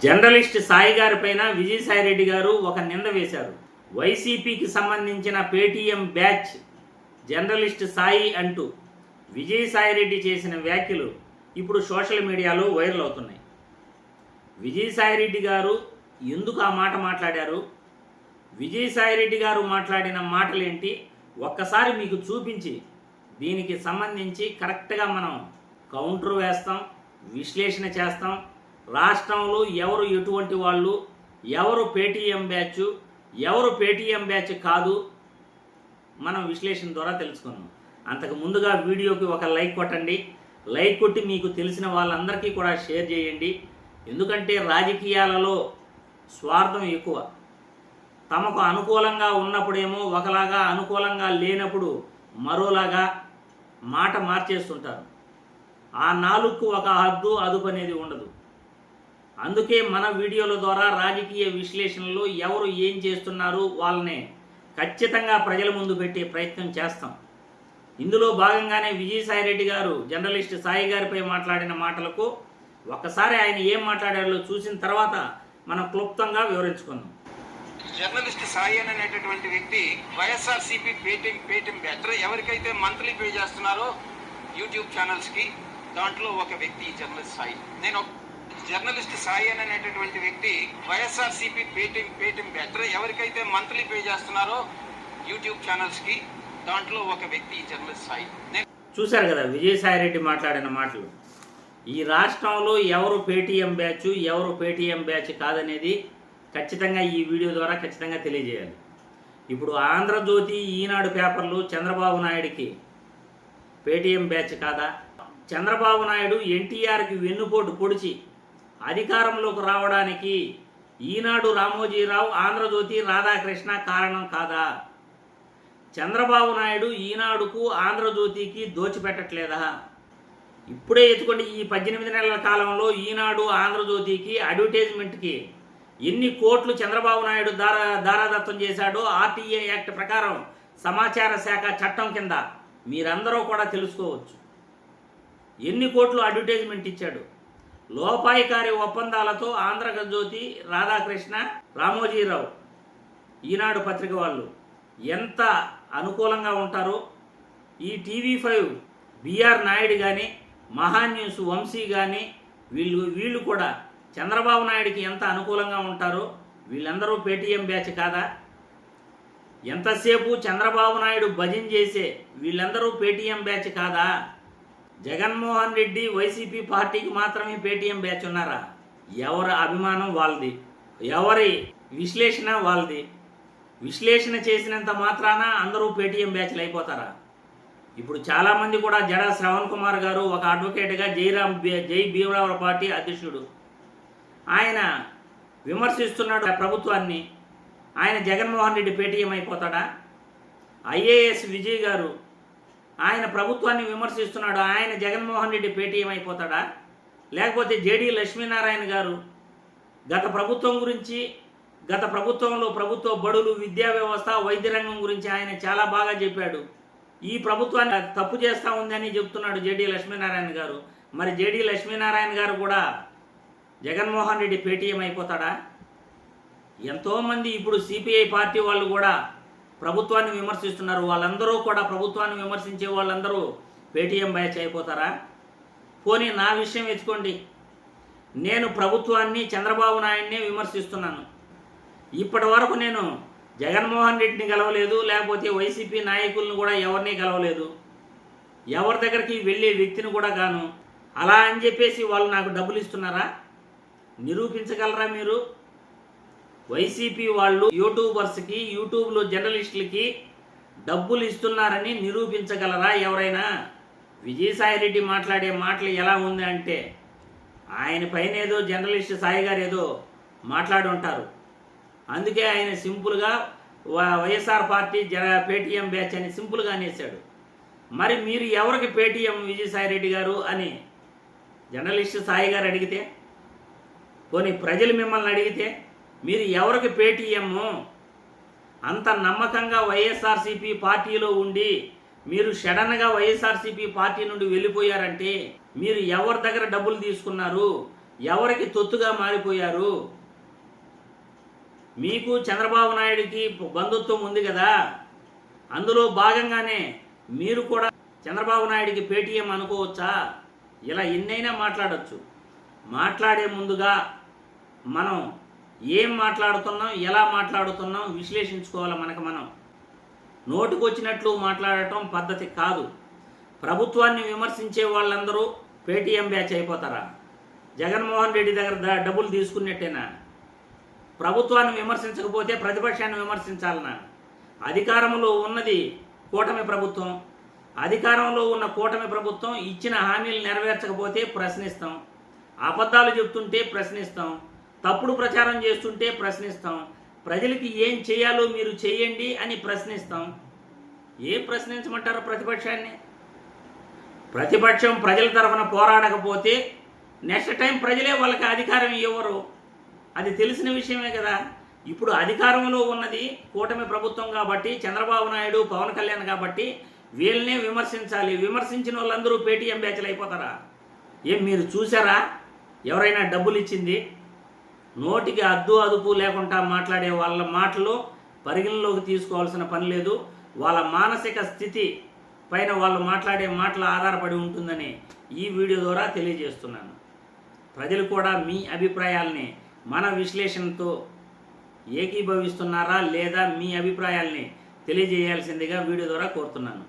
Journalist Sai గారి పైన విజయసాయి రెడ్డి గారు ఒక నింద వేశారు. వైసీపీకి సంబంధించిన పేటీఎం బ్యాచ్ జర్నలిస్ట్ సాయి అంటూ విజయసాయి రెడ్డి చేసిన వ్యాఖ్యలు ఇప్పుడు సోషల్ మీడియాలో వైరల్ అవుతున్నాయి. విజయసాయి రెడ్డి గారు ఎందుకు ఆ మాట మాట్లాడారు, విజయసాయి రెడ్డి గారు మాట్లాడిన మాటలేంటి ఒక్కసారి మీకు చూపించి దీనికి సంబంధించి కరెక్ట్గా మనం కౌంటర్ వేస్తాం, విశ్లేషణ చేస్తాం. రాష్ట్రంలో ఎవరు ఎటువంటి వాళ్ళు, ఎవరు పేటీఎం బ్యాచ్, ఎవరు పేటీఎం బ్యాచ్ కాదు, మనం విశ్లేషణ ద్వారా తెలుసుకుందాం. అంతకు ముందుగా వీడియోకి ఒక లైక్ కొట్టండి. లైక్ కొట్టి మీకు తెలిసిన వాళ్ళందరికీ కూడా షేర్ చేయండి. ఎందుకంటే రాజకీయాలలో స్వార్థం ఎక్కువ. తమకు అనుకూలంగా ఉన్నప్పుడేమో ఒకలాగా, అనుకూలంగా లేనప్పుడు మరోలాగా మాట మార్చేస్తుంటారు. ఆ నాలుగుకు ఒక హద్దు అదుపు అనేది ఉండదు. అందుకే మన వీడియోల ద్వారా రాజకీయ విశ్లేషణలో ఎవరు ఏం చేస్తున్నారు వాళ్ళని ఖచ్చితంగా ప్రజల ముందు పెట్టే ప్రయత్నం చేస్తాం. ఇందులో భాగంగానే విజయసాయి రెడ్డి గారు జర్నలిస్ట్ సాయి గారిపై మాట్లాడిన మాటలకు ఒక్కసారి ఆయన ఏం మాట్లాడారో చూసిన తర్వాత మనం క్లుప్తంగా వివరించుకుందాం. జర్నలిస్ట్ సాయి అనేటటువంటి వ్యక్తి వైఎస్ఆర్సీపీ పేటీఎం బ్యాచ్ ఎవరికైతే మంత్లీ పే చేస్తున్నారో యూట్యూబ్ ఛానల్స్కి, దాంట్లో ఒక వ్యక్తి జర్నలిస్ట్ సాయి. నేను జర్నలిస్ట్ సాయి అనేటటువంటి వ్యక్తి వైఎస్ఆర్సీపీ పేటీఎం బ్యాచ్ ఎవరికైతే మంత్లీ పే చేస్తున్నారో యూట్యూబ్ ఛానల్స్కి, దాంట్లో ఒక వ్యక్తి జర్నలిస్ట్ సాయి. చూశారు కదా విజయసాయి రెడ్డి మాట్లాడిన మాటలు. ఈ రాష్ట్రంలో ఎవరు పేటీఎం బ్యాచ్, ఎవరు పేటీఎం బ్యాచ్ కాదనేది ఖచ్చితంగా ఈ వీడియో ద్వారా ఖచ్చితంగా తెలియజేయాలి. ఇప్పుడు ఆంధ్రజ్యోతి, ఈనాడు పేపర్లు చంద్రబాబు నాయుడికి పేటీఎం బ్యాచ్ కాదా? చంద్రబాబు నాయుడు ఎన్టీఆర్కి వెన్నుపోటు పొడిచి అధికారంలోకి రావడానికి ఈనాడు రామోజీరావు, ఆంధ్రజ్యోతి రాధాకృష్ణ కారణం కాదా? చంద్రబాబు నాయుడు ఈనాడుకు, ఆంధ్రజ్యోతికి దోచిపెట్టట్లేదా? ఇప్పుడే ఎత్తుకోండి, ఈ 18 నెలల కాలంలో ఈనాడు, ఆంధ్రజ్యోతికి అడ్వర్టైజ్మెంట్కి ఎన్ని కోట్లు చంద్రబాబు నాయుడు దారాదత్తం చేశాడో ఆర్టీఏ యాక్ట్ ప్రకారం సమాచార శాఖ చట్టం కింద మీరందరూ కూడా తెలుసుకోవచ్చు. ఎన్ని కోట్లు అడ్వర్టైజ్మెంట్ ఇచ్చాడు. లోపాయికారి ఒప్పందాలతో ఆంధ్రజ్యోతి, రాధాకృష్ణ, రామోజీరావు, ఈనాడు పత్రిక వాళ్ళు ఎంత అనుకూలంగా ఉంటారో ఈ టీవీ5 బిఆర్ నాయుడు కానీ, మహాన్యూస్ వంశీ కానీ వీళ్ళు కూడా చంద్రబాబు నాయుడికి ఎంత అనుకూలంగా ఉంటారో వీళ్ళందరూ పేటీఎం బ్యాచ్ కాదా? ఎంతసేపు చంద్రబాబు నాయుడు భజన చేసే వీళ్ళందరూ పేటీఎం బ్యాచ్ కాదా? జగన్మోహన్ రెడ్డి వైసీపీ పార్టీకి మాత్రమే పేటీఎం బ్యాచ్ ఉన్నారా? ఎవరి అభిమానం వాళ్ళది, ఎవరి విశ్లేషణ వాళ్ళది. విశ్లేషణ చేసినంత మాత్రాన అందరూ పేటీఎం బ్యాచ్లు అయిపోతారా? ఇప్పుడు చాలామంది కూడా జడా శ్రవణ్ కుమార్ గారు ఒక అడ్వకేట్గా జై భీమరావు పార్టీ అధ్యక్షుడు, ఆయన విమర్శిస్తున్నాడు ప్రభుత్వాన్ని. ఆయన జగన్మోహన్ రెడ్డి పేటీఎం అయిపోతాడా? ఐఏఎస్ విజయ్ గారు ఆయన ప్రభుత్వాన్ని విమర్శిస్తున్నాడు, ఆయన జగన్మోహన్ రెడ్డి పేటీఎం అయిపోతాడా? లేకపోతే జేడీ లక్ష్మీనారాయణ గారు గత ప్రభుత్వం గురించి, గత ప్రభుత్వంలో ప్రభుత్వ బడులు, విద్యా వ్యవస్థ, వైద్య రంగం గురించి ఆయన చాలా బాగా చెప్పాడు. ఈ ప్రభుత్వాన్ని తప్పు చేస్తూ ఉందని చెప్తున్నాడు జేడీ లక్ష్మీనారాయణ గారు. మరి జేడీ లక్ష్మీనారాయణ గారు కూడా జగన్మోహన్ రెడ్డి పేటీఎం అయిపోతాడా? ఎంతోమంది ఇప్పుడు సిపిఐ పార్టీ వాళ్ళు కూడా ప్రభుత్వాన్ని విమర్శిస్తున్నారు. వాళ్ళందరూ కూడా ప్రభుత్వాన్ని విమర్శించే వాళ్ళందరూ పేటీఎం బ్యాచ్ అయిపోతారా? పోనీ నా విషయం ఎత్తుకోండి, నేను ప్రభుత్వాన్ని, చంద్రబాబు నాయుడిని విమర్శిస్తున్నాను. ఇప్పటి వరకు నేను జగన్మోహన్ రెడ్డిని గెలవలేదు, లేకపోతే వైసీపీ నాయకులను కూడా ఎవరిని గెలవలేదు, ఎవరి దగ్గరికి వెళ్ళే వ్యక్తిని కూడా కాను. అలా అని చెప్పేసి వాళ్ళు నాకు డబ్బులు ఇస్తున్నారా? నిరూపించగలరా మీరు? వైసీపీ వాళ్ళు యూట్యూబర్స్కి, యూట్యూబ్లో జర్నలిస్టులకి డబ్బులు ఇస్తున్నారని నిరూపించగలరా ఎవరైనా? విజయసాయి రెడ్డి మాట్లాడే మాటలు ఎలా ఉంది అంటే ఆయన పైన ఏదో జర్నలిస్ట్ సాయి గారు ఏదో మాట్లాడి ఉంటారు. అందుకే ఆయన సింపుల్గా వైఎస్ఆర్ పార్టీ పేటీఎం బ్యాచ్ అని సింపుల్గా అనేసాడు. మరి మీరు ఎవరికి పేటీఎం విజయసాయి రెడ్డి గారు అని జర్నలిస్ట్ సాయి గారు అడిగితే, పోనీ ప్రజలు మిమ్మల్ని అడిగితే మీరు ఎవరికి పేటీఎం? అంత నమ్మకంగా వైఎస్ఆర్సీపీ పార్టీలో ఉండి మీరు సడన్గా వైఎస్ఆర్సీపీ పార్టీ నుండి వెళ్ళిపోయారంటే మీరు ఎవరి దగ్గర డబ్బులు తీసుకున్నారు, ఎవరికి తొత్తుగా మారిపోయారు? మీకు చంద్రబాబు నాయుడికి బంధుత్వం ఉంది కదా, అందులో భాగంగానే మీరు కూడా చంద్రబాబు నాయుడికి పేటీఎం అనుకోవచ్చా? ఇలా ఎన్నైనా మాట్లాడచ్చు. మాట్లాడే ముందుగా మనం ఏం మాట్లాడుతున్నాం, ఎలా మాట్లాడుతున్నాం విశ్లేషించుకోవాలి. మనం నోటుకొచ్చినట్లు మాట్లాడటం పద్ధతి కాదు. ప్రభుత్వాన్ని విమర్శించే వాళ్ళందరూ పేటీఎం బ్యాచ్ అయిపోతారా? జగన్మోహన్ రెడ్డి దగ్గర డబ్బులు తీసుకున్నట్టేనా? ప్రభుత్వాన్ని విమర్శించకపోతే ప్రతిపక్షాన్ని విమర్శించాలనా? అధికారంలో ఉన్నది కూటమి ప్రభుత్వం. అధికారంలో ఉన్న కూటమి ప్రభుత్వం ఇచ్చిన హామీలు నెరవేర్చకపోతే ప్రశ్నిస్తాం. అబద్ధాలు చెప్తుంటే ప్రశ్నిస్తాం. తప్పుడు ప్రచారం చేస్తుంటే ప్రశ్నిస్తాం. ప్రజలకి ఏం చేయాలో మీరు చేయండి అని ప్రశ్నిస్తాం. ఏం ప్రశ్నించమంటారు ప్రతిపక్షాన్ని? ప్రతిపక్షం ప్రజల తరఫున పోరాడకపోతే నెక్స్ట్ టైం ప్రజలే వాళ్ళకి అధికారం ఇవ్వరు. అది తెలిసిన విషయమే కదా. ఇప్పుడు అధికారంలో ఉన్నది కూటమి ప్రభుత్వం కాబట్టి, చంద్రబాబు నాయుడు, పవన్ కళ్యాణ్ కాబట్టి వీళ్ళనే విమర్శించాలి. విమర్శించిన వాళ్ళందరూ పేటీఎం బ్యాచ్లు అయిపోతారా? ఏం మీరు చూసారా ఎవరైనా డబ్బులు ఇచ్చింది? నోటికి అద్దు అదుపు లేకుండా మాట్లాడే వాళ్ళ మాటలు పరిగణలోకి తీసుకోవాల్సిన పని లేదు. వాళ్ళ మానసిక స్థితి పైన వాళ్ళు మాట్లాడే మాటలు ఆధారపడి ఉంటుందని ఈ వీడియో ద్వారా తెలియజేస్తున్నాను. ప్రజలు కూడా మీ అభిప్రాయాల్ని మన విశ్లేషణతో ఏకీభవిస్తున్నారా లేదా మీ అభిప్రాయాల్ని తెలియజేయాల్సిందిగా వీడియో ద్వారా కోరుతున్నాను.